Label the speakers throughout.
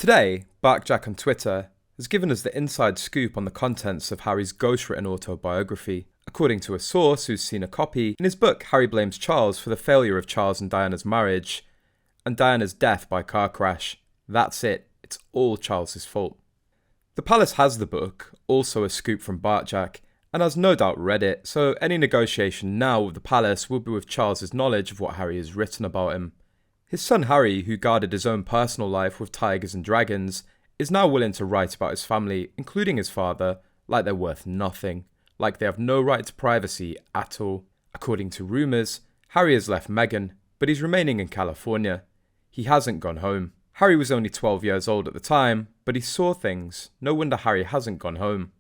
Speaker 1: Today, Jack on Twitter has given us the inside scoop on the contents of Harry's ghostwritten autobiography. According to a source who's seen a copy, in his book Harry blames Charles for the failure of Charles and Diana's marriage and Diana's death by car crash. That's it, it's all Charles's fault. The Palace has the book, also a scoop from Jack, and has no doubt read it, so any negotiation now with the Palace will be with Charles's knowledge of what Harry has written about him. His son Harry, who guarded his own personal life with tigers and dragons, is now willing to write about his family, including his father, like they're worth nothing, like they have no right to privacy at all. According to rumours, Harry has left Meghan, but he's remaining in California. He hasn't gone home. Harry was only 12 years old at the time, but he saw things. No wonder Harry hasn't gone home.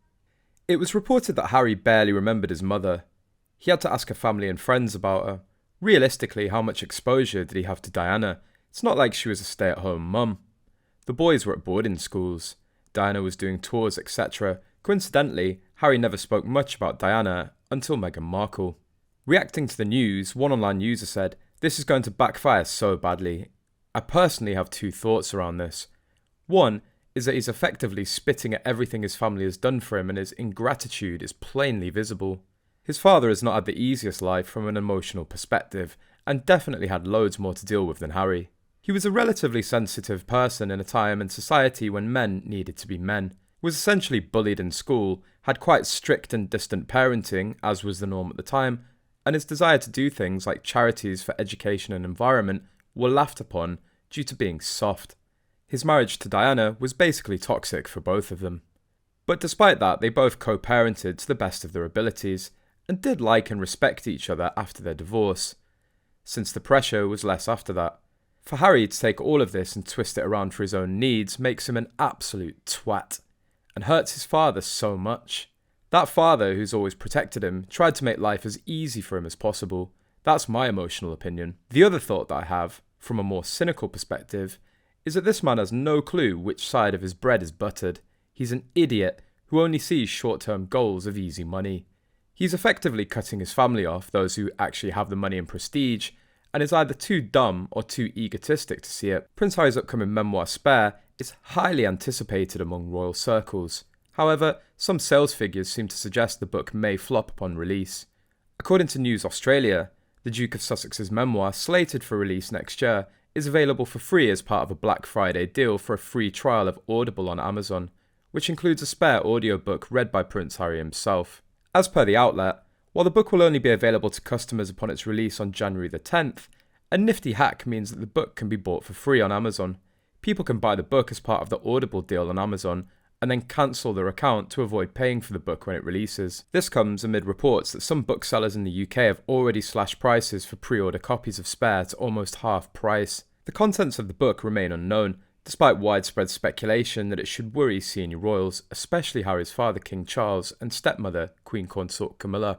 Speaker 1: It was reported that Harry barely remembered his mother. He had to ask her family and friends about her. Realistically, how much exposure did he have to Diana? It's not like she was a stay-at-home mum. The boys were at boarding schools. Diana was doing tours, etc. Coincidentally, Harry never spoke much about Diana until Meghan Markle. Reacting to the news, one online user said, "This is going to backfire so badly." I personally have two thoughts around this. One is that he's effectively spitting at everything his family has done for him, and his ingratitude is plainly visible. His father has not had the easiest life from an emotional perspective, and definitely had loads more to deal with than Harry. He was a relatively sensitive person in a time in society when men needed to be men, was essentially bullied in school, had quite strict and distant parenting, as was the norm at the time, and his desire to do things like charities for education and environment were laughed upon due to being soft. His marriage to Diana was basically toxic for both of them. But despite that, they both co-parented to the best of their abilities, and did like and respect each other after their divorce, since the pressure was less after that. For Harry to take all of this and twist it around for his own needs makes him an absolute twat, and hurts his father so much. That father, who's always protected him, tried to make life as easy for him as possible. That's my emotional opinion. The other thought that I have, from a more cynical perspective, is that this man has no clue which side of his bread is buttered. He's an idiot who only sees short-term goals of easy money. He's effectively cutting his family off, those who actually have the money and prestige, and is either too dumb or too egotistic to see it. Prince Harry's upcoming memoir Spare is highly anticipated among royal circles. However, some sales figures seem to suggest the book may flop upon release. According to News Australia, the Duke of Sussex's memoir, slated for release next year, is available for free as part of a Black Friday deal for a free trial of Audible on Amazon, which includes a spare audiobook read by Prince Harry himself. As per the outlet, while the book will only be available to customers upon its release on January the 10th, a nifty hack means that the book can be bought for free on Amazon. People can buy the book as part of the Audible deal on Amazon, and then cancel their account to avoid paying for the book when it releases. This comes amid reports that some booksellers in the UK have already slashed prices for pre-order copies of Spare to almost half price. The contents of the book remain unknown, despite widespread speculation that it should worry senior royals, especially Harry's father King Charles and stepmother Queen Consort Camilla.